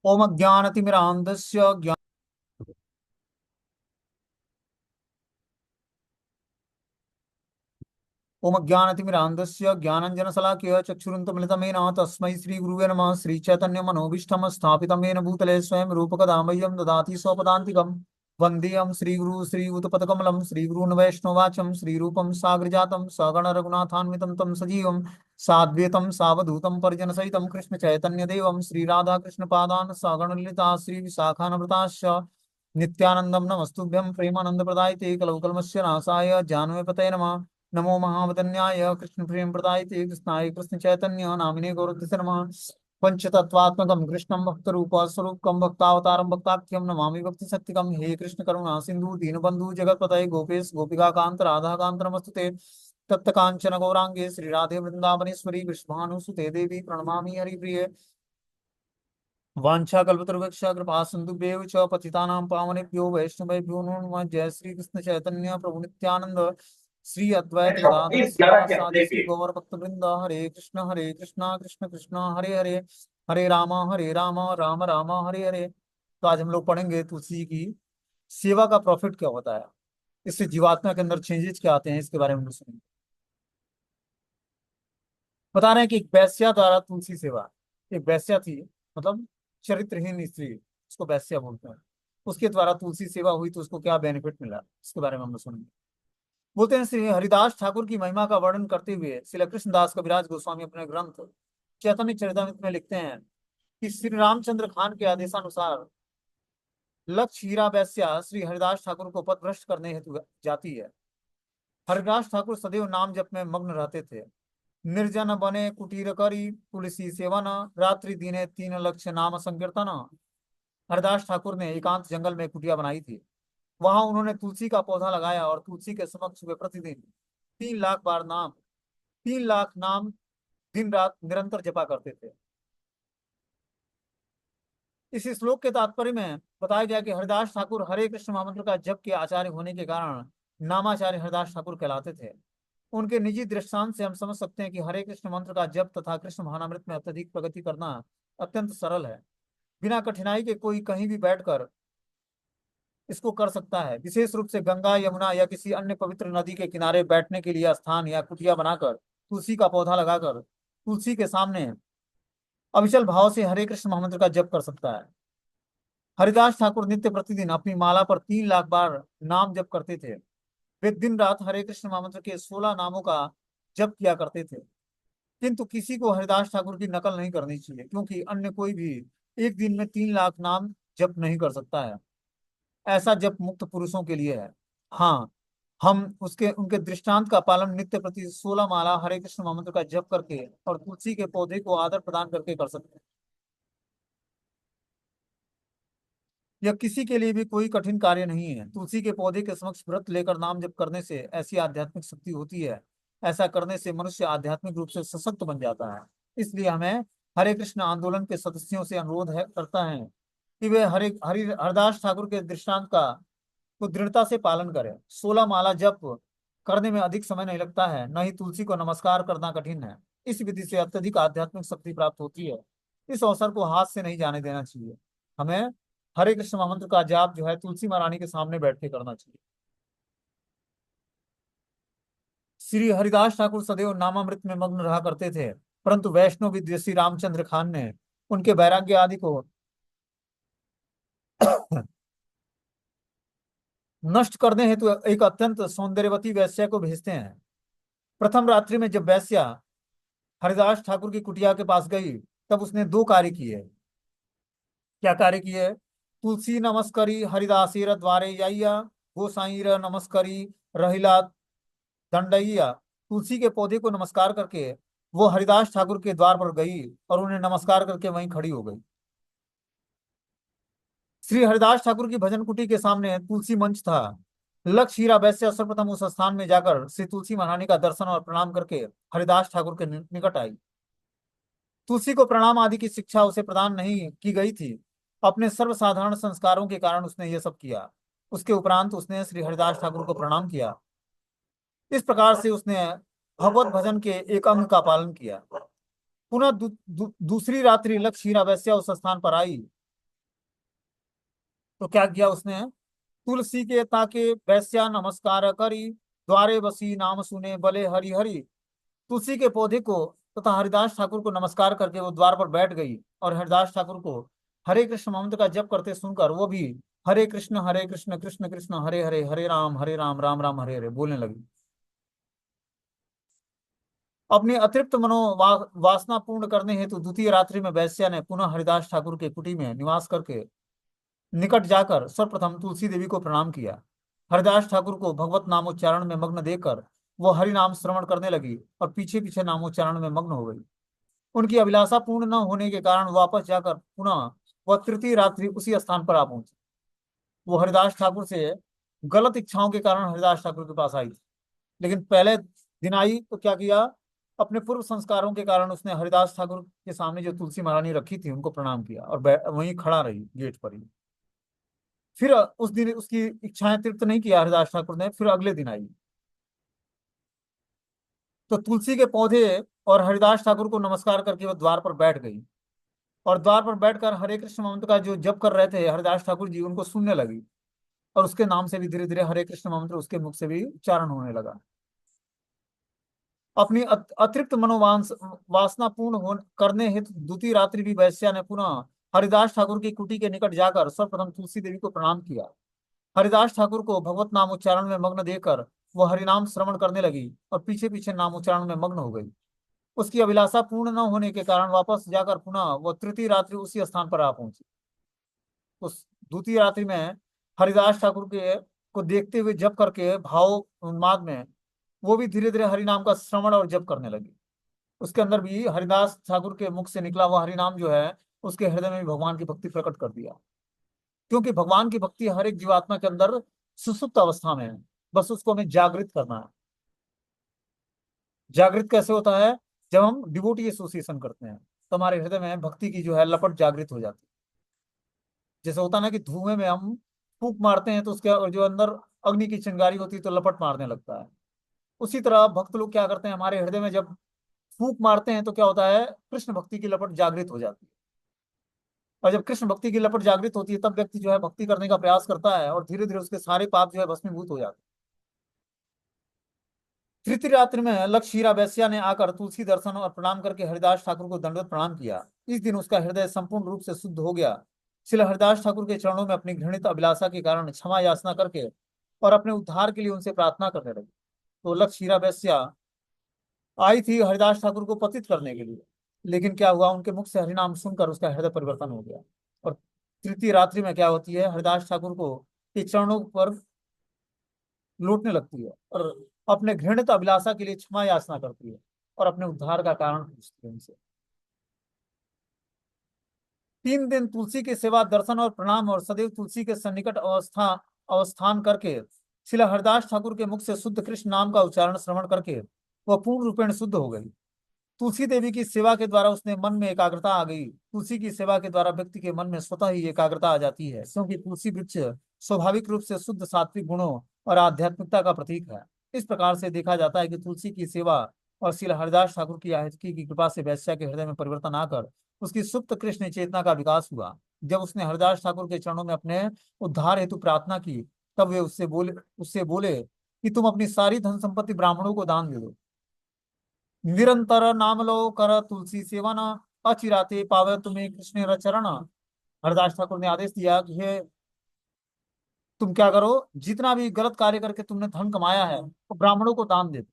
ओम ज्ञानतिमिरान्धस्य ओम ज्ञानतिमिरान्धस्य ज्ञानञ्जनशलाकया चक्षुरुन्मिलितमेन तस्मै श्रीगुरुवे नमः। श्रीचैतन्यमनोभीष्टं स्थापितं येन भूतले स्वयं रूपकदा मह्यं ददाति स्वपदान्तिकं। वन्देऽहं श्रीगुरु श्रीयुतपदकमलं श्रीगुरून् वैष्णवाचं श्रीरूपं साग्रजातं सगण रघुनाथान्वितं तं सजीवं साद्वैतं सावधूतं परिजनसहितं कृष्णचैतन्यदेवं श्रीराधाकृष्णपादान् सगणललिता श्रीविशाखान्विताश्च नित्यानन्दं नमस्तुभ्यं प्रेमानन्दप्रदायते कलौकल्मस्य नाशाय जानवेपतये नमः। नमो महावदन्याय कृष्ण प्रेम प्रदायते कृष्णाय कृष्ण चैतन्य नामिने गौरवस्य नमः। पंचतत्वात्मकं कृष्णं भक्त रूप स्वरूपकं भक्तावतारं भक्ताख्यं नमामि भक्ति शक्तिकं। हे कृष्ण करुणा सिंधु दीनबंधु जगतपतये गोपेश गोपिका कांत राधा कांत नमस्तुते। तप्त कांचन गौरांगे श्री राधे वृंदावनेश्वरी विश्वानुसुते देवी प्रणमामि हरिप्रिये। वाञ्छाकल्पतरुवृक्ष कृपा सिन्धुभ्येव च पतितानां पावनेभ्यो वैष्णवेभ्यो नमो नमः। जय श्री कृष्ण चैतन्य प्रभु नित्यानंद श्री अद्वैत गदाधर श्रीवासादि श्री गौर भक्तवृंद। हरे कृष्णा कृष्ण कृष्ण हरे हरे, हरे राम राम राम हरे हरे। तो आज हम लोग पढ़ेंगे तुलसी की सेवा का प्रॉफिट क्या होता है, इससे जीवात्मा के अंदर चेंजेस क्या आते हैं, इसके बारे में हम लोग सुनेंगे। बता रहे हैं कि एक वैश्या द्वारा तुलसी सेवा, एक वैश्या थी, मतलब चरित्रहीन स्त्री, उसको वैश्या बोलते हैं। उसके द्वारा तुलसी सेवा हुई तो उसको क्या बेनिफिट मिला, इसके बारे में हम लोग सुनेंगे। बोलते हैं श्री हरिदास ठाकुर की महिमा का वर्णन करते हुए श्री कृष्णदास कविराज गोस्वामी अपने ग्रंथ चैतन्य चरितामृत में लिखते हैं कि श्री रामचंद्र खान के आदेशानुसार लक्ष्य हीरा वैश्या श्री हरिदास ठाकुर को पथभ्रष्ट करने हेतु जाती है। हरिदास ठाकुर सदैव नाम जप में मग्न रहते थे। निर्जन बने कुटीर करी तुलसी सेवन, रात्रि दिने तीन लक्ष्य नाम संकीर्तन। हरदास ठाकुर ने एकांत जंगल में कुटिया बनाई थी। वहां उन्होंने तुलसी का पौधा लगाया और तुलसी के समक्ष वे प्रतिदिन 3 लाख बार नाम, 3 लाख नाम दिन रात निरंतर जपा करते थे। इस श्लोक के तात्पर्य में बताया गया कि हरिदास ठाकुर हरे कृष्ण महामंत्र का जप के आचार्य होने के कारण नामाचार्य हरिदास ठाकुर कहलाते थे। उनके निजी दृष्टांत से हम समझ सकते हैं कि हरे कृष्ण मंत्र का जप तथा कृष्ण भावनामृत में अत्यधिक प्रगति करना अत्यंत सरल है। बिना कठिनाई के कोई कहीं भी बैठकर इसको कर सकता है। विशेष रूप से गंगा यमुना या किसी अन्य पवित्र नदी के किनारे बैठने के लिए स्थान या कुटिया बनाकर तुलसी का पौधा लगाकर तुलसी के सामने अविचल भाव से हरे कृष्ण महामंत्र का जप कर सकता है। हरिदास ठाकुर नित्य प्रतिदिन अपनी माला पर 3 लाख बार नाम जप करते थे। वे दिन रात हरे कृष्ण महामंत्र के 16 नामों का जप किया करते थे। किंतु किसी को हरिदास ठाकुर की नकल नहीं करनी चाहिए, क्योंकि अन्य कोई भी एक दिन में 3 लाख नाम जप नहीं कर सकता है। ऐसा जप मुक्त पुरुषों के लिए है। हाँ, हम उसके उनके दृष्टांत का पालन नित्य प्रति 16 माला हरे कृष्ण महामंत्र का जप करके और तुलसी के पौधे को आदर प्रदान करके कर सकते हैं। यह किसी के लिए भी कोई कठिन कार्य नहीं है। तुलसी के पौधे के समक्ष व्रत लेकर नाम जप करने से ऐसी आध्यात्मिक शक्ति होती है। ऐसा करने से मनुष्य आध्यात्मिक रूप से सशक्त बन जाता है। इसलिए हमें हरे कृष्ण आंदोलन के सदस्यों से अनुरोध है करता है कि वे हरिदास ठाकुर के दृष्टांत का को दृढ़ता से पालन करें। 16 माला जप करने में अधिक समय नहीं लगता है, न ही तुलसी को नमस्कार करना कठिन है। इस विधि से अत्यधिक आध्यात्मिक शक्ति प्राप्त होती है। इस अवसर को हाथ से नहीं जाने देना चाहिए। हमें हरे कृष्ण महामंत्र का जाप जो है तुलसी महारानी के सामने बैठ के करना चाहिए। श्री हरिदास ठाकुर सदैव नामामृत में मग्न रहा करते थे, परंतु वैष्णव विद्वेषी रामचंद्र खान ने उनके वैराग्य आदि को नष्ट करने हेतु एक अत्यंत सौंदर्यवती वैश्या को भेजते हैं। प्रथम रात्रि में जब वैश्या हरिदास ठाकुर की कुटिया के पास गई, तब उसने 2 कार्य किए। क्या कार्य किए? तुलसी नमस्करी हरिदासीर द्वारे जाइया, गोसाईर नमस्करी रहिला दंडैया। तुलसी के पौधे को नमस्कार करके वो हरिदास ठाकुर के द्वार पर गई और उन्हें नमस्कार करके वहीं खड़ी हो गई। श्री हरिदास ठाकुर की भजन कुटी के सामने तुलसी मंच था। लक्ष्य हीरा वैश्य सर्वप्रथम उस स्थान में जाकर श्री तुलसी महारानी का दर्शन और प्रणाम करके हरिदास ठाकुर के निकट आई। तुलसी को प्रणाम आदि की शिक्षा उसे प्रदान नहीं की गई थी। अपने सर्वसाधारण संस्कारों के कारण उसने ये सब किया। उसके उपरांत उसने श्री हरिदास ठाकुर को प्रणाम किया। इस प्रकार से उसने भगवत भजन के एक अंग का पालन किया। पुनः दूसरी रात्रि लक्ष्य हीरा वैश्या उस स्थान पर आई। तो क्या किया उसने, तुलसी के ताके वैश्या नमस्कार करी, द्वारे बसी नाम सुने भले हरि हरि। तुलसी के पौधे को तथा हरिदास ठाकुर को नमस्कार करके वो द्वार पर बैठ गई, और हरिदास ठाकुर को हरे कृष्ण मंत्र का जप करते सुनकर वो भी हरे कृष्ण कृष्ण कृष्ण हरे हरे, हरे राम राम राम हरे हरे बोलने लगी। अपनी अतृप्त वासना पूर्ण करने हेतु द्वितीय रात्रि में वैश्या ने पुनः हरिदास ठाकुर के कुटी में निवास करके निकट जाकर सर्वप्रथम तुलसी देवी को प्रणाम किया। हरिदास ठाकुर को भगवत नामोच्चारण में मग्न देखकर वो हरि नाम श्रवण करने लगी और पीछे पीछे नामोच्चारण में मग्न हो गई। उनकी अभिलाषा पूर्ण न होने के कारण वापस जाकर पुनः वह तृतीय रात्रि उसी स्थान पर आ पहुंची। वो हरिदास ठाकुर से गलत इच्छाओं के कारण हरिदास ठाकुर के पास आई थी, लेकिन पहले दिन आई तो क्या किया, अपने पूर्व संस्कारों के कारण उसने हरिदास ठाकुर के सामने जो तुलसी महारानी रखी थी उनको प्रणाम किया और वहीं खड़ा रही गेट पर ही। फिर उस दिन उसकी इच्छाएं तृप्त नहीं किया हरिदास ठाकुर ने, फिर अगले दिन आई तो तुलसी के पौधे और हरिदास ठाकुर को नमस्कार करके वह द्वार पर बैठ गई, और द्वार पर बैठकर हरे कृष्ण मंत्र का जो जप कर रहे थे हरिदास ठाकुर जी उनको सुनने लगी, और उसके नाम से भी धीरे धीरे हरे कृष्ण मंत्र उसके मुख से भी उच्चारण होने लगा। अपनी अतिरिक्त मनोवांस वासना पूर्ण करने हेतु द्वितीय रात्रि भी वैश्या ने पुनः हरिदास ठाकुर की कुटी के निकट जाकर सर्वप्रथम तुलसी देवी को प्रणाम किया। हरिदास ठाकुर को भगवत नाम उच्चारण में मग्न देखकर वह हरिनाम श्रवण करने लगी और पीछे पीछे नाम उच्चारण में मग्न हो गई। उसकी अभिलाषा पूर्ण न होने के कारण वापस जाकर पुनः वह तृतीय रात्रि उसी स्थान पर आ पहुंची। उस द्वितीय रात्रि में हरिदास ठाकुर के को देखते हुए जप करके भाव उन्माद में वो भी धीरे धीरे हरिनाम का श्रवण और जप करने लगी। उसके अंदर भी हरिदास ठाकुर के मुख से निकला हुआ हरिनाम जो है उसके हृदय में भी भगवान की भक्ति प्रकट कर दिया, क्योंकि भगवान की भक्ति हर एक जीवात्मा के अंदर सुसुप्त अवस्था में है, बस उसको हमें जागृत करना है। जागृत कैसे होता है, जब हम डिवोटी एसोसिएशन करते हैं तो हमारे हृदय में भक्ति की जो है लपट जागृत हो जाती है। जैसे होता है ना कि धुएं में हम फूंक मारते हैं तो उसके जो अंदर अग्नि की चिंगारी होती है तो लपट मारने लगता है। उसी तरह भक्त लोग क्या करते हैं, हमारे हृदय में जब फूंक मारते हैं तो क्या होता है, कृष्ण भक्ति की लपट जागृत हो जाती है। और जब कृष्ण भक्ति की लपट जागृत होती है तब व्यक्ति जो है भक्ति करने का प्रयास करता है और धीरे धीरे उसके सारे पाप जो है भस्मीभूत हो जाते हैं। तृतीय रात्रि में लक्षीरा वैश्या ने आकर तुलसी दर्शन और प्रणाम करके हरिदास ठाकुर को दंडवत प्रणाम किया। इस दिन उसका हृदय संपूर्ण रूप से शुद्ध हो गया। श्री हरिदास ठाकुर के चरणों में अपनी घृणित अभिलाषा के कारण क्षमा याचना करके और अपने उद्धार के लिए उनसे प्रार्थना करने लगी। तो लक्षीरा वैश्या आई थी हरिदास ठाकुर को पतित करने के लिए, लेकिन क्या हुआ, उनके मुख से हरिनाम सुनकर उसका हृदय परिवर्तन हो गया। और तृतीय रात्रि में क्या होती है, हरिदास ठाकुर को के चरणों पर लौटने लगती है और अपने घृणित अभिलाषा के लिए क्षमा याचना करती है और अपने उद्धार का कारण पूछती है उनसे। 3 दिन तुलसी की सेवा दर्शन और प्रणाम और सदैव तुलसी के सन्निकट अवस्थान करके श्री हरिदास ठाकुर के मुख से शुद्ध कृष्ण नाम का उच्चारण श्रवण करके वह पूर्ण रूपेण शुद्ध हो गई। तुलसी देवी की सेवा के द्वारा उसने मन में एकाग्रता आ गई। तुलसी की सेवा के द्वारा व्यक्ति के मन में स्वतः ही एकाग्रता आ जाती है, क्योंकि तुलसी वृक्ष स्वाभाविक रूप से शुद्ध सात्विक गुणों और आध्यात्मिकता का प्रतीक है। इस प्रकार से देखा जाता है कि तुलसी की सेवा और श्री हरिदास ठाकुर की आहितकी की कृपा से वैश्या के हृदय में परिवर्तन आकर उसकी सुप्त कृष्ण चेतना का विकास हुआ। जब उसने हरिदास ठाकुर के चरणों में अपने उद्धार हेतु प्रार्थना की तब वे उससे बोले कि तुम अपनी सारी धन संपत्ति ब्राह्मणों को दान दे दो। निरंतर नाम लो कर तुलसी सेवन, अचिराते पावे तुम्हें कृष्ण चरण। हरदास ठाकुर ने आदेश दिया कि हे, तुम क्या करो, जितना भी गलत कार्य करके तुमने धन कमाया है वो ब्राह्मणों को दान दे दो,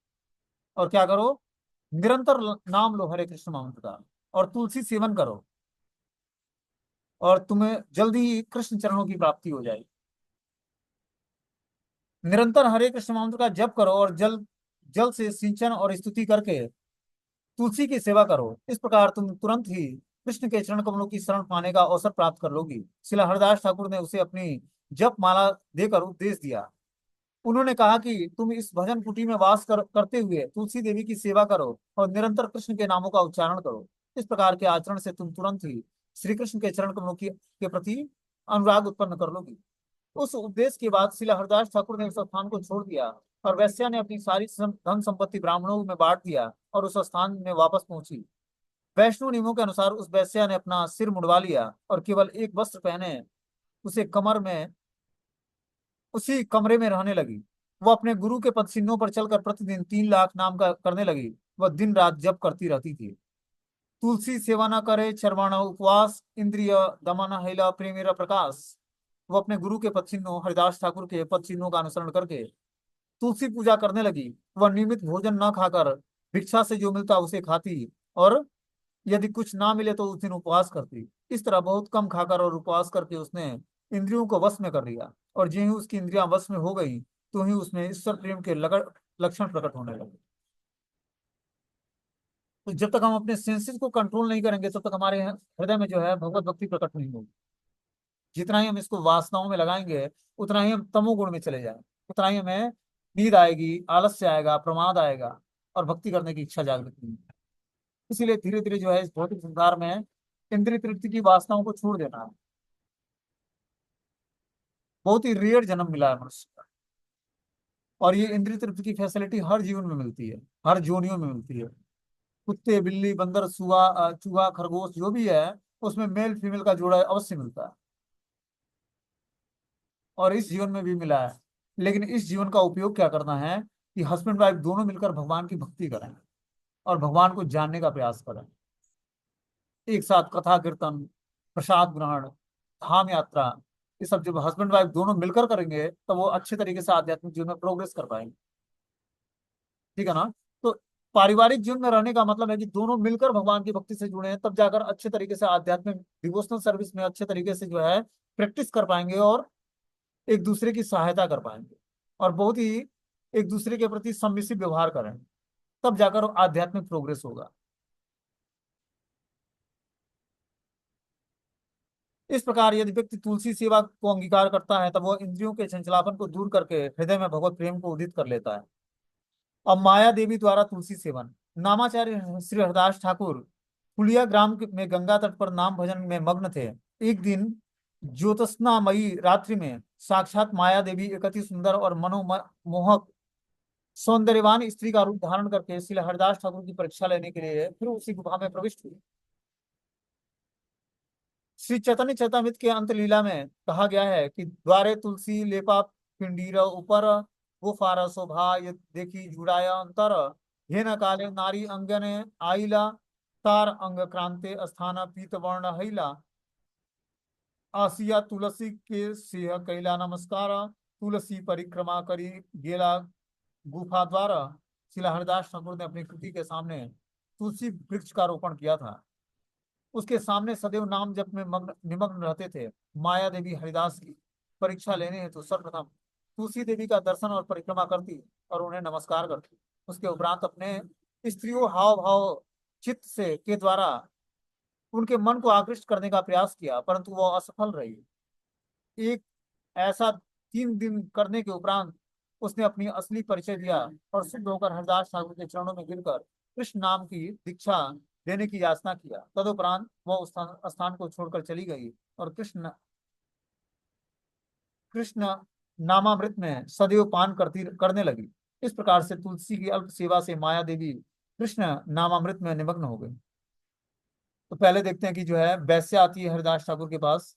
और क्या करो, निरंतर नाम लो हरे कृष्ण मंत्र का और तुलसी सेवन करो, और तुम्हें जल्दी ही कृष्ण चरणों की प्राप्ति हो जाएगी। निरंतर हरे कृष्ण मंत्र का जप करो और जल जल से सिंचन और स्तुति करके तुलसी की सेवा करो। इस प्रकार तुम तुरंत ही कृष्ण के चरण कमलों की शरण पाने का अवसर प्राप्त कर लोगी। शिला हरदास ठाकुर ने उसे अपनी जप माला देकर उपदेश दिया। उन्होंने कहा कि तुम इस भजन कुटी में वास करते हुए तुलसी देवी की सेवा करो और निरंतर कृष्ण के नामों का उच्चारण करो। इस प्रकार के आचरण से तुम तुरंत ही श्री कृष्ण के चरण कमलों के प्रति अनुराग उत्पन्न कर लोगी। उस उपदेश के बाद शिला हरदास ठाकुर ने उस स्थान को छोड़ दिया और वैश्या ने अपनी सारी धन संपत्ति ब्राह्मणों में बांट दिया और उस स्थान में वापस पहुंची। वैष्णव नियमों के अनुसार उस वैश्या ने अपना सिर मुंडवा लिया और केवल एक वस्त्र पहने उसे कमर में उसी कमरे में रहने लगी। वह अपने गुरु के पद चिन्हों पर चलकर प्रतिदिन 3 लाख नाम का करने लगी। वह दिन रात जप करती रहती थी। तुलसी सेवा न करे चरवाण उपवास इंद्रिय दमन हैला प्रेमेरा प्रकाश। वो अपने गुरु के पद चिन्हों हरिदास ठाकुर के पद चिन्हों का अनुसरण करके तुलसी पूजा करने लगी। वह नियमित भोजन न खाकर भिक्षा से जो मिलता उसे खाती, और यदि कुछ ना मिले तो उस दिन उपवास करती। इस तरह बहुत कम खाकर और उपवास करके उसने इंद्रियों को वश में कर लिया, और जो ही उसकी इंद्रियां वश में हो गई तो ही उसमें ईश्वर प्रेम के लक्षण प्रकट होने लगे। तो जब तक हम अपने सेंसेस को कंट्रोल नहीं करेंगे तब तक हमारे हृदय में जो है भगवत भक्ति प्रकट नहीं होगी। जितना ही हम इसको वासनाओं में लगाएंगे उतना ही हम तमोगुण में चले जाएंगे, उतना ही हमें नींद आएगी, आलस्य आएगा, प्रमाद आएगा, और भक्ति करने की इच्छा जागृत नहीं होगी। इसीलिए धीरे धीरे जो है इस भौतिक संसार में इंद्रिय तृप्ति की वासनाओं को छोड़ देना है। बहुत ही रेयर जन्म मिला है मनुष्य का, और ये इंद्रिय तृप्ति की फैसिलिटी हर जीवन में मिलती है, हर जोनियों में मिलती है। कुत्ते, बिल्ली, बंदर, चूहा, खरगोश जो भी है उसमें मेल फीमेल का जोड़ा अवश्य मिलता है, और इस जीवन में भी मिला है। लेकिन इस जीवन का उपयोग क्या करना है कि हस्बैंड वाइफ दोनों मिलकर भगवान की भक्ति करें और भगवान को जानने का प्रयास करें। एक साथ कथा कीर्तन, प्रसाद ग्रहण, धाम यात्रा, ये सब जब हस्बैंड वाइफ दोनों मिलकर करेंगे तो वो अच्छे तरीके से आध्यात्मिक जीवन में प्रोग्रेस कर पाएंगे। ठीक है ना? तो पारिवारिक जीवन में रहने का मतलब है कि दोनों मिलकर भगवान की भक्ति से जुड़े हैं, तब जाकर अच्छे तरीके से आध्यात्मिक डिवोशनल सर्विस में अच्छे तरीके से जो है प्रैक्टिस कर पाएंगे, और एक दूसरे की सहायता कर पाएंगे, और बहुत ही एक दूसरे के प्रति सबमिसिव व्यवहार करें, तब जाकर आध्यात्मिक प्रोग्रेस होगा। इस प्रकार यदि व्यक्ति तुलसी सेवा को अंगीकार करता है तब वह इंद्रियों के चंचलापन को दूर करके हृदय में भगवत प्रेम को उदित कर लेता है। अब माया देवी द्वारा तुलसी सेवन। नामाचार्य श्री हरदास ठाकुर फुलिया में गंगा तट पर नाम भजन में मग्न थे। एक दिन ज्योत्सनामयी रात्रि में साक्षात माया देवी एक अति सुंदर और मनोमोहक सौंदर्यवान स्त्री का रूप धारण करके श्री हरदास ठाकुर की परीक्षा लेने के लिए फिर उसी गुफा में प्रविष्ट हुई। श्री चैतन्य चैतामृत के अंत लीला में कहा गया है कि द्वारे तुलसी लेपा पिंडीर ऊपर वो फार शोभा ये देखी जुड़ाया अंतर हे न काले नारी अंगने आईला तार अंग क्रांते स्थान पीत वर्ण हैला आसिया तुलसी के सेह कैला नमस्कार तुलसी परिक्रमा करी गेला गुफा द्वारा। शिला हरिदास ठाकुर ने अपनी कृति के सामने तुलसी वृक्ष का रोपण किया था। उसके सामने सदैव नाम जप में निमग्न रहते थे। माया देवी हरिदास की परीक्षा लेने हेतु सर्वप्रथम तुलसी देवी का दर्शन और परिक्रमा करती और उन्हें नमस्कार करती। उसके उपरांत अपने स्त्रियों हाव भाव चित्त से के द्वारा उनके मन को आकृष्ट करने का प्रयास किया, परंतु वह असफल रही। एक ऐसा 3 दिन करने के उपरांत उसने अपनी असली परिचय दिया और शुद्ध होकर हरदास ठाकुर के चरणों में गिरकर कृष्ण नाम की दीक्षा देने की याचना किया। तदुपरांत वह उस स्थान को छोड़कर चली गई और कृष्ण कृष्ण नामामृत में सदैव पान करने लगी। इस प्रकार से तुलसी की अल्प सेवा से माया देवी कृष्ण नामामृत में निमग्न हो गई। तो पहले देखते हैं कि जो है वैश्या आती है हरिदास ठाकुर के पास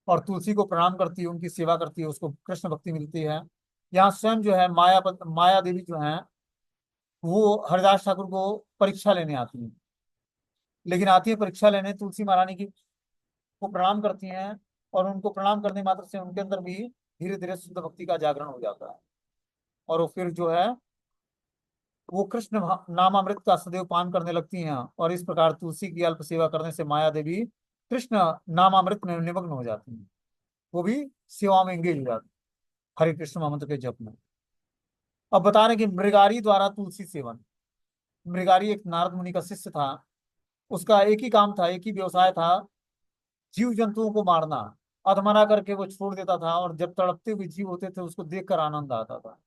और तुलसी को प्रणाम करती है, उनकी सेवा करती है, उसको कृष्ण भक्ति मिलती है। यहाँ स्वयं जो है माया देवी जो है वो हरिदास ठाकुर को परीक्षा लेने आती है। लेकिन आती है परीक्षा लेने तुलसी महारानी की को प्रणाम करती हैं, और उनको प्रणाम करने मात्र से उनके अंदर भी धीरे धीरे शुद्ध भक्ति का जागरण हो जाता है, और वो फिर जो है वो कृष्ण नामामृत का सदैव पान करने लगती हैं। और इस प्रकार तुलसी की अल्प सेवा करने से माया देवी कृष्ण नामामृत में निमग्न हो जाती हैं, वो भी सेवा में एंगेज हो जाती है हरे कृष्ण महामंत्र के जप में। अब बता रहे कि मृगारी द्वारा तुलसी सेवन। मृगारी एक नारद मुनि का शिष्य था। उसका एक ही काम था, एक ही व्यवसाय था, जीव जंतुओं को मारना। अधमरा करके वो छोड़ देता था, और जब तड़पते हुए जीव होते थे उसको देखकर आनंद आता था।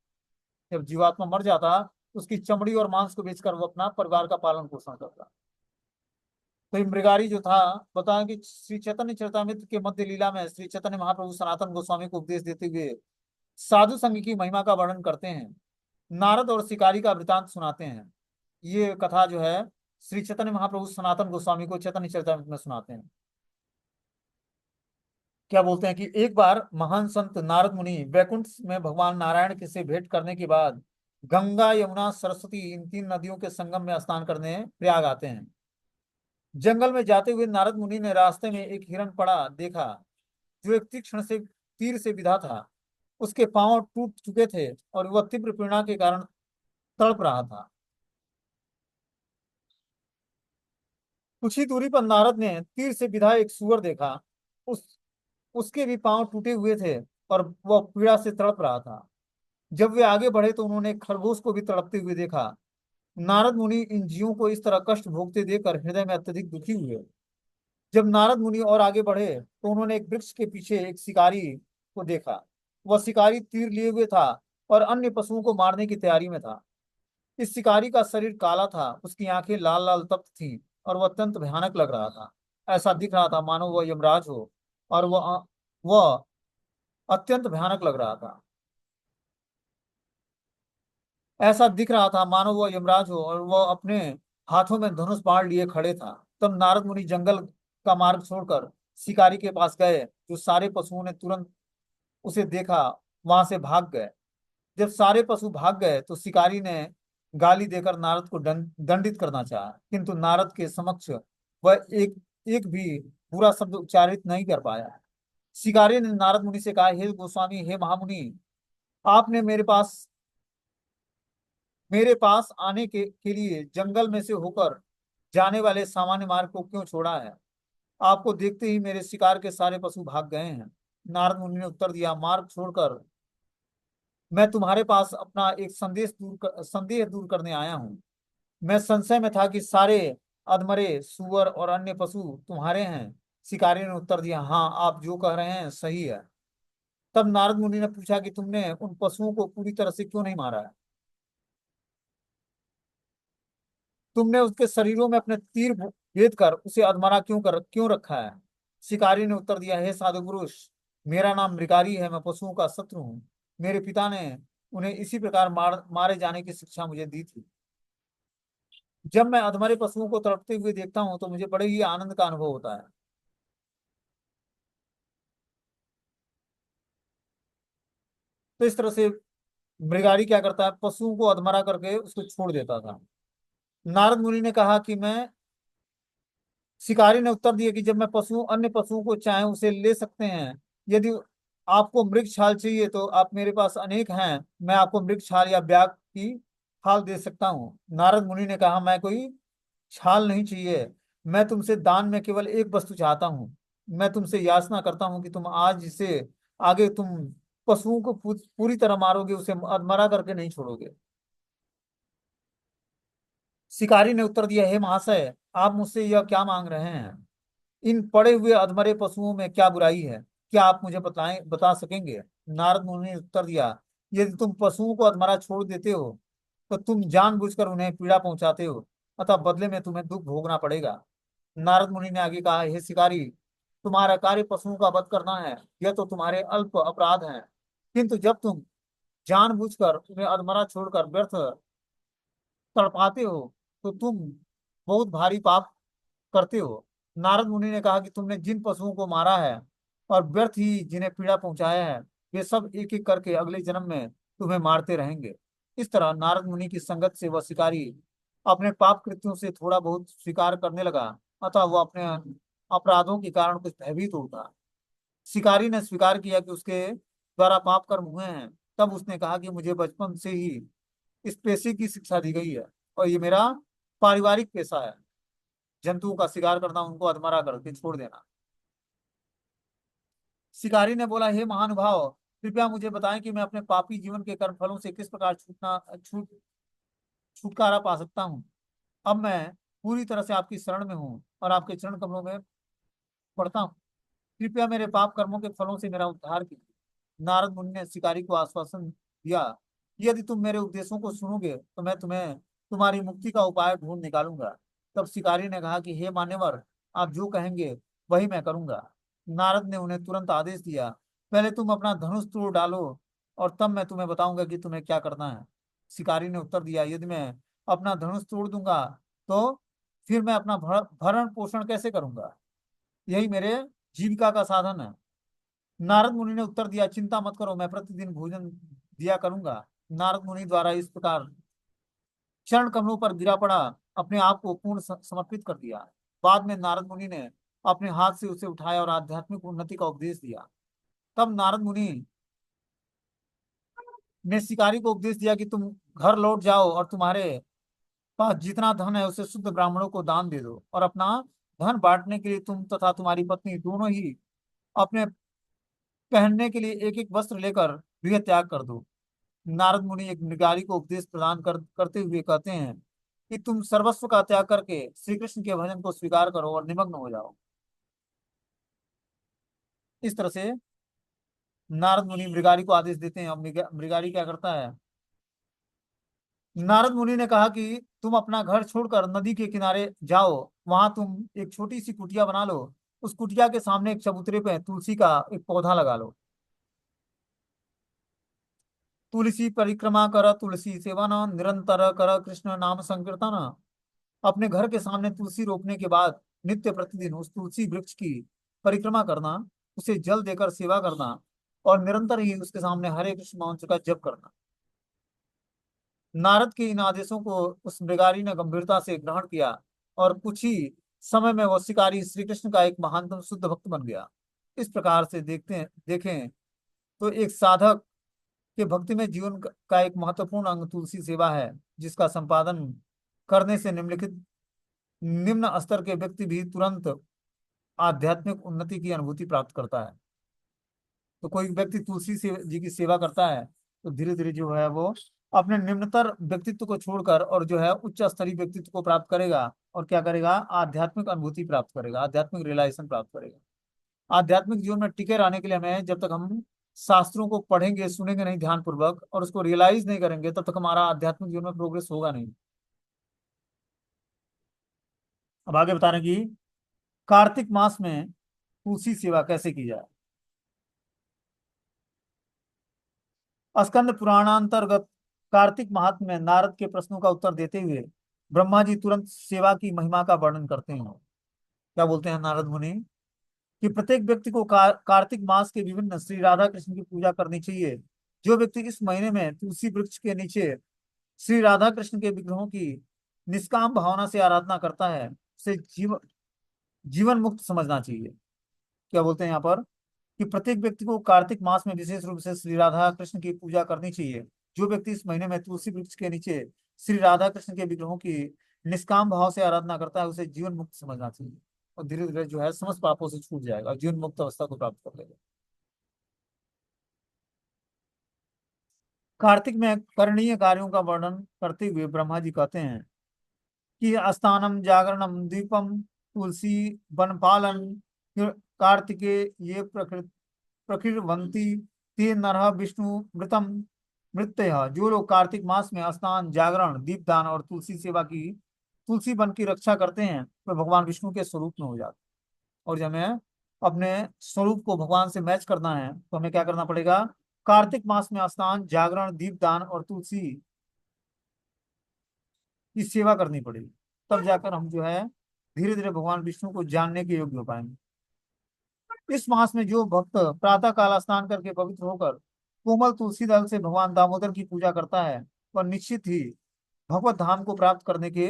जब जीवात्मा मर जाता उसकी चमड़ी और मांस को बेचकर वो अपना परिवार का पालन पोषण करता। तो ये मृगारी जो था, बताएं कि श्री चैतन्य चरितामृत के मध्य लीला में श्री चैतन्य महाप्रभु सनातन गोस्वामी को उपदेश देते हुए साधु संघ की महिमा का वर्णन करते हैं। नारद और शिकारी का वृतांत सुनाते हैं। ये कथा जो है श्री चैतन्य महाप्रभु सनातन गोस्वामी को चैतन्य चरितामृत में सुनाते हैं। क्या बोलते हैं कि एक बार महान संत नारद मुनि वैकुंठ में भगवान नारायण के से भेंट करने के बाद गंगा यमुना सरस्वती इन तीन नदियों के संगम में स्नान करने प्रयाग आते हैं। जंगल में जाते हुए नारद मुनि ने रास्ते में एक हिरण पड़ा देखा, जो एक तीक्ष्ण से तीर से विधा था। उसके पांव टूट चुके थे और वह तीव्र पीड़ा के कारण तड़प रहा था। कुछ ही दूरी पर नारद ने तीर से विधा एक सूअर देखा। उस उसके भी पांव टूटे हुए थे और वह पीड़ा से तड़प रहा था। जब वे आगे बढ़े तो उन्होंने एक खरगोश को भी तड़पते हुए देखा। नारद मुनि इन जीवों को इस तरह कष्ट भोगते देखकर हृदय में अत्यधिक दुखी हुए। जब नारद मुनि और आगे बढ़े तो उन्होंने एक वृक्ष के पीछे एक शिकारी को देखा। वह शिकारी तीर लिए हुए था और अन्य पशुओं को मारने की तैयारी में था। इस शिकारी का शरीर काला था, उसकी आंखें लाल लाल तप्त थीं और वह अत्यंत भयानक लग रहा था। ऐसा दिख रहा था मानो वह यमराज हो, और वह अत्यंत भयानक लग रहा था। ऐसा दिख रहा था मानो वह यमराज हो और वह अपने हाथों में धनुष बाण लिए खड़े था। तब नारद मुनि जंगल का मार्ग छोड़कर शिकारी के पास गए। जो सारे पशुओं ने तुरंत उसे देखा, वहां से भाग गए। जब सारे पशु भाग गए तो शिकारी ने गाली देकर नारद को दंडित करना चाहा, किंतु नारद के समक्ष वह एक एक भी बुरा शब्द उच्चारित नहीं कर पाया। शिकारी ने नारद मुनि से कहा, हे गोस्वामी, हे महामुनि, आपने मेरे पास आने के लिए जंगल में से होकर जाने वाले सामान्य मार्ग को क्यों छोड़ा है? आपको देखते ही मेरे शिकार के सारे पशु भाग गए हैं। नारद मुनि ने उत्तर दिया, मार्ग छोड़कर मैं तुम्हारे पास अपना एक संदेह दूर करने आया हूँ। मैं संशय में था कि सारे अधमरे सूअर और अन्य पशु तुम्हारे हैं। शिकारी ने उत्तर दिया, हाँ, आप जो कह रहे हैं सही है। तब नारद मुनि ने पूछा कि तुमने उन पशुओं को पूरी तरह से क्यों नहीं मारा है? तुमने उसके शरीरों में अपने तीर भेद कर उसे अधमरा क्यों रखा है? शिकारी ने उत्तर दिया, हे साधु पुरुष, मेरा नाम मृगारी है, मैं पशुओं का शत्रु हूँ। मेरे पिता ने उन्हें इसी प्रकार मारे जाने की शिक्षा मुझे दी थी। जब मैं अधमरे पशुओं को तड़पते हुए देखता हूँ तो मुझे बड़े ही आनंद का अनुभव होता है। तो इस तरह से मृगारी क्या करता है, पशुओं को अधमरा करके उसको छोड़ देता था। नारद मुनि ने कहा कि मैं शिकारी ने उत्तर दिया कि जब मैं अन्य पशुओं को चाहे उसे ले सकते हैं। यदि आपको मृग छाल चाहिए तो आप मेरे पास अनेक हैं, मैं आपको मृग छाल या ब्याग की खाल दे सकता हूँ। नारद मुनि ने कहा, मैं कोई छाल नहीं चाहिए, मैं तुमसे दान में केवल एक वस्तु चाहता हूँ। मैं तुमसे याचना करता हूँ कि तुम आज से आगे तुम पशुओं को पूरी तरह मारोगे, उसे मरा करके नहीं छोड़ोगे। शिकारी ने उत्तर दिया, हे महाशय, आप मुझसे यह क्या मांग रहे हैं? इन पड़े हुए अधमरे पशुओं में क्या बुराई है? क्या आप मुझे बता सकेंगे? नारद मुनि ने उत्तर दिया, यदि तुम पशुओं को अधमरा छोड़ देते हो तो तुम जानबूझकर उन्हें पीड़ा पहुंचाते हो, अतः बदले में तुम्हें दुख भोगना पड़ेगा। नारद मुनि ने आगे कहा, हे शिकारी, तुम्हारा कार्य पशुओं का वध करना है, यह तो तुम्हारे अल्प अपराध हैं, किंतु जब तुम जानबूझकर उन्हें अधमरा छोड़कर व्यर्थ तड़पाते हो तो तुम बहुत भारी पाप करते हो। नारद मुनि ने कहा कि तुमने जिन पशुओं को मारा है और व्यर्थ ही जिन्हें पीड़ा पहुंचाया है, वे सब एक एक करके अगले जन्म में तुम्हें मारते रहेंगे। इस तरह नारद मुनि की संगत से वह शिकारी अपने पाप कृत्यों से थोड़ा बहुत स्वीकार करने लगा, अतः वह अपने अपराधों के कारण कुछ भयभीत होता। शिकारी ने स्वीकार किया कि उसके द्वारा पाप कर्म हुए हैं। तब उसने कहा कि मुझे बचपन से ही इस पेशे की शिक्षा दी गई है और ये मेरा पारिवारिक पेशा है, जंतुओं का शिकार करना, उनको अधमरा करके छोड़ देना। शिकारी ने बोला, हे महानुभाव, कृपया मुझे बताएं कि मैं अपने पापी जीवन के कर्म फलों से किस प्रकार छुटकारा पा सकता हूँ। अब मैं पूरी तरह से आपकी शरण में हूँ और आपके चरण कमलों में पड़ता हूँ। कृपया मेरे पाप कर्मों के फलों से मेरा उद्धार कीजिए। नारद मुनि ने शिकारी को आश्वासन दिया, यदि तुम मेरे उपदेशों को सुनोगे तो मैं तुम्हें तुम्हारी मुक्ति का उपाय ढूंढ निकालूंगा। तब शिकारी ने कहा कि हे मान्यवर, आप जो कहेंगे वही मैं करूंगा। नारद ने उन्हें तुरंत आदेश दिया, पहले तुम अपना धनुष तोड़ डालो और तब मैं तुम्हें बताऊंगा कि तुम्हें क्या करना है। शिकारी ने उत्तर दिया, यदि मैं अपना धनुष तोड़ दूंगा तो फिर मैं अपना भरण पोषण कैसे करूंगा? यही मेरे जीविका का साधन है। नारद मुनि ने उत्तर दिया, चिंता मत करो, मैं प्रतिदिन भोजन दिया करूंगा। नारद मुनि द्वारा इस प्रकार चरण कमलों पर गिरा पड़ा, अपने आप को पूर्ण समर्पित कर दिया। बाद में नारद मुनि ने अपने हाथ से उसे उठाया और आध्यात्मिक उन्नति का उपदेश दिया। तब नारद मुनि ने शिकारी को उपदेश दिया कि तुम घर लौट जाओ और तुम्हारे पास जितना धन है उसे शुद्ध ब्राह्मणों को दान दे दो, और अपना धन बांटने के लिए तुम तथा तुम्हारी पत्नी दोनों ही अपने पहनने के लिए एक एक वस्त्र लेकर गृह त्याग कर दो। नारद मुनि एक मृगारी को उपदेश प्रदान करते हुए कहते हैं कि तुम सर्वस्व का त्याग करके श्री कृष्ण के भजन को स्वीकार करो और निमग्न हो जाओ। इस तरह से नारद मुनि मृगारी को आदेश देते हैं। और मृगारी क्या करता है? नारद मुनि ने कहा कि तुम अपना घर छोड़कर नदी के किनारे जाओ, वहां तुम एक छोटी सी कुटिया बना लो, उस कुटिया के सामने एक चबूतरे पे तुलसी का एक पौधा लगा लो। तुलसी परिक्रमा कर, तुलसी सेवन निरंतर कर, कृष्ण नाम संकीर्तन। अपने घर के सामने तुलसी रोपने के बाद नित्य प्रतिदिन उस तुलसी वृक्ष की परिक्रमा करना, उसे जल देकर सेवा करना, और निरंतर ही उसके सामने हरे कृष्ण मंत्र का जप करना। नारद के इन आदेशों को उस मृगारी ने गंभीरता से ग्रहण किया, और कुछ ही समय में वह शिकारी श्री कृष्ण का एक महानतम शुद्ध भक्त बन गया। इस प्रकार से देखें तो एक साधक के भक्ति में जीवन का एक महत्वपूर्ण अंग तुलसी सेवा है, जिसका संपादन करने से निम्न स्तर के व्यक्ति भी तुरंत आध्यात्मिक उन्नति की अनुभूति प्राप्त करता है। तो कोई व्यक्ति तुलसी से जी की सेवा करता है तो धीरे धीरे जो है वो अपने निम्नतर व्यक्तित्व को छोड़कर और जो है उच्च स्तरीय व्यक्तित्व को प्राप्त करेगा, और क्या करेगा? आध्यात्मिक अनुभूति प्राप्त करेगा, आध्यात्मिक रियलाइजेशन प्राप्त करेगा। आध्यात्मिक जीवन में टिके रहने के लिए हमें, जब तक हम शास्त्रों को पढ़ेंगे सुनेंगे नहीं ध्यान पूर्वक और उसको रियलाइज नहीं करेंगे, तब तक हमारा आध्यात्मिक जीवन में प्रोग्रेस होगा नहीं। अब आगे बता रहे हैं कि कार्तिक मास में तुलसी सेवा कैसे की जाए। स्कंद पुराणांतर्गत कार्तिक माहात्म्य में नारद के प्रश्नों का उत्तर देते हुए ब्रह्मा जी तुरंत सेवा की महिमा का वर्णन करते हैं। क्या बोलते हैं नारद मुनि? कि प्रत्येक व्यक्ति को कार्तिक मास के विभिन्न श्री राधा कृष्ण की पूजा करनी चाहिए। जो व्यक्ति इस महीने में तुलसी वृक्ष के नीचे श्री राधा कृष्ण के विग्रहों की निष्काम भावना से आराधना करता है, उसे जीवन मुक्त समझना चाहिए। क्या बोलते हैं यहाँ पर? कि प्रत्येक व्यक्ति को कार्तिक मास में विशेष रूप से श्री राधा कृष्ण की पूजा करनी चाहिए। जो व्यक्ति इस महीने में तुलसी वृक्ष के नीचे श्री राधा कृष्ण के विग्रहों की निष्काम भाव से आराधना करता है, उसे जीवन मुक्त समझना चाहिए, और धीरे धीरे जो है समस्त पापों से छूट जाएगा और जीवन मुक्त अवस्था को प्राप्त कर लेगा। कार्तिक में करणीय कार्यों का वर्णन करते हुए ब्रह्मा जी कहते हैं कि स्थानम जागरणम दीपम तुलसी वन पालन कार्तिके ये प्रकृवंती ते नरः विष्णु मृतम मृत्यय। जो लोग कार्तिक मास में स्नान, जागरण, दीपदान और तुलसी सेवा की, तुलसी वन की रक्षा करते हैं, तो भगवान विष्णु के स्वरूप में हो जाते हैं। और जब हमें अपने स्वरूप को भगवान से मैच करना है तो हमें क्या करना पड़ेगा? कार्तिक मास में स्नान, जागरण, दीपदान और तुलसी की सेवा करनी पड़ेगी। तब जाकर हम जो है धीरे धीरे भगवान विष्णु को जानने के योग्य हो पाएंगे। इस मास में जो भक्त प्रातः काल स्नान करके पवित्र होकर कोमल तुलसी दल से भगवान दामोदर की पूजा करता है, वह निश्चित ही भगवत धाम को प्राप्त करने के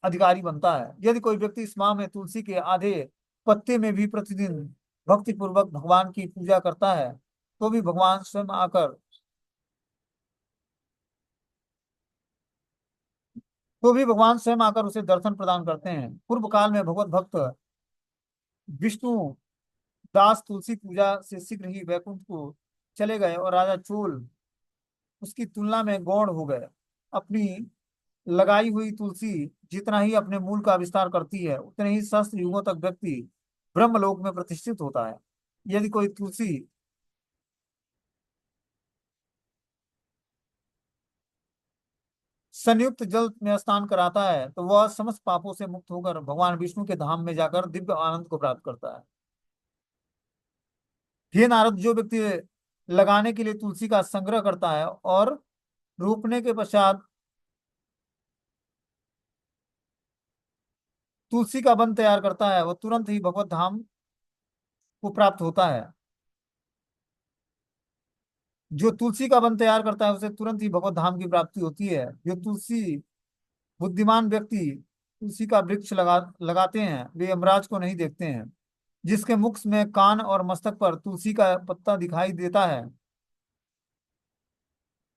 अधिकारी बनता है। यदि कोई व्यक्ति इस माह में तुलसी के आधे पत्ते में भी प्रतिदिन भक्ति पूर्वक भगवान की पूजा करता है, तो भी भगवान स्वयं आकर उसे दर्शन प्रदान करते हैं। पूर्व काल में भगवत भक्त विष्णु दास तुलसी पूजा से शीघ्र ही वैकुंठ को चले गए, और राजा चोल उसकी तुलना में गौण हो गए। अपनी लगाई हुई तुलसी जितना ही अपने मूल का विस्तार करती है, उतने ही सहस्त्र युगों तक व्यक्ति ब्रह्मलोक में प्रतिष्ठित होता है। यदि कोई तुलसी संयुक्त जल में स्नान कराता है तो वह समस्त पापों से मुक्त होकर भगवान विष्णु के धाम में जाकर दिव्य आनंद को प्राप्त करता है। हे नारद, जो व्यक्ति लगाने के लिए तुलसी का संग्रह करता है और रोपने के पश्चात तुलसी का वन तैयार करता है, वह तुरंत ही भगवत धाम को प्राप्त होता है। जो तुलसी का वन तैयार करता है उसे तुरंत ही भगवत धाम की प्राप्ति होती है। जो तुलसी बुद्धिमान व्यक्ति तुलसी का वृक्ष लगाते हैं वे यमराज को नहीं देखते हैं। जिसके मुख में, कान और मस्तक पर तुलसी का पत्ता दिखाई देता है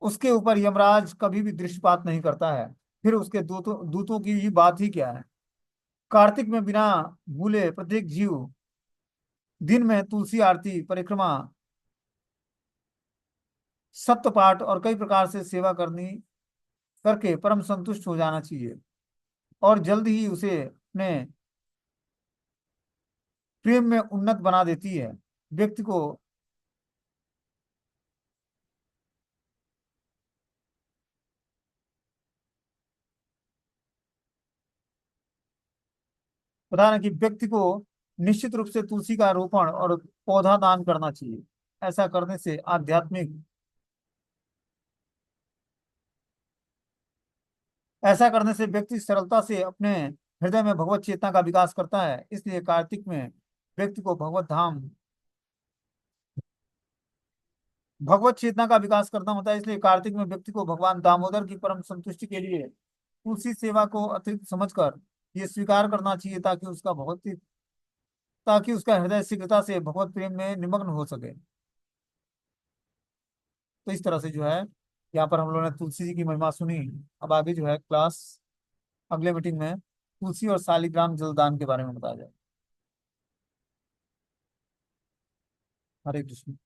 उसके ऊपर यमराज कभी भी दृष्टिपात नहीं करता है। फिर उसके दूतों दूतों की ही बात ही क्या है। कार्तिक में बिना भूले प्रत्येक जीव दिन में तुलसी आरती, परिक्रमा, सत्य पाठ और कई प्रकार से सेवा करनी करके परम संतुष्ट हो जाना चाहिए। और जल्द ही उसे अपने प्रेम में उन्नत बना देती है। व्यक्ति को पता है कि व्यक्ति को निश्चित रूप से तुलसी का रोपण और पौधा दान करना चाहिए। ऐसा करने से आध्यात्मिक ऐसा करने से व्यक्ति सरलता से अपने हृदय में भगवत चेतना का विकास करता है। इसलिए कार्तिक में व्यक्ति को भगवत चेतना का विकास करना होता है। इसलिए कार्तिक में व्यक्ति को भगवान दामोदर की परम संतुष्टि के लिए तुलसी सेवा को अतिरिक्त समझकर ये स्वीकार करना चाहिए, ताकि उसका हृदय शीघ्रता से भगवत प्रेम में निमग्न हो सके। तो इस तरह से जो है यहाँ पर हम लोगों ने तुलसी जी की महिमा सुनी। अब आगे जो है क्लास, अगले मीटिंग में तुलसी और शालिग्राम जलदान के बारे में बताया जाए। हरे कृष्ण।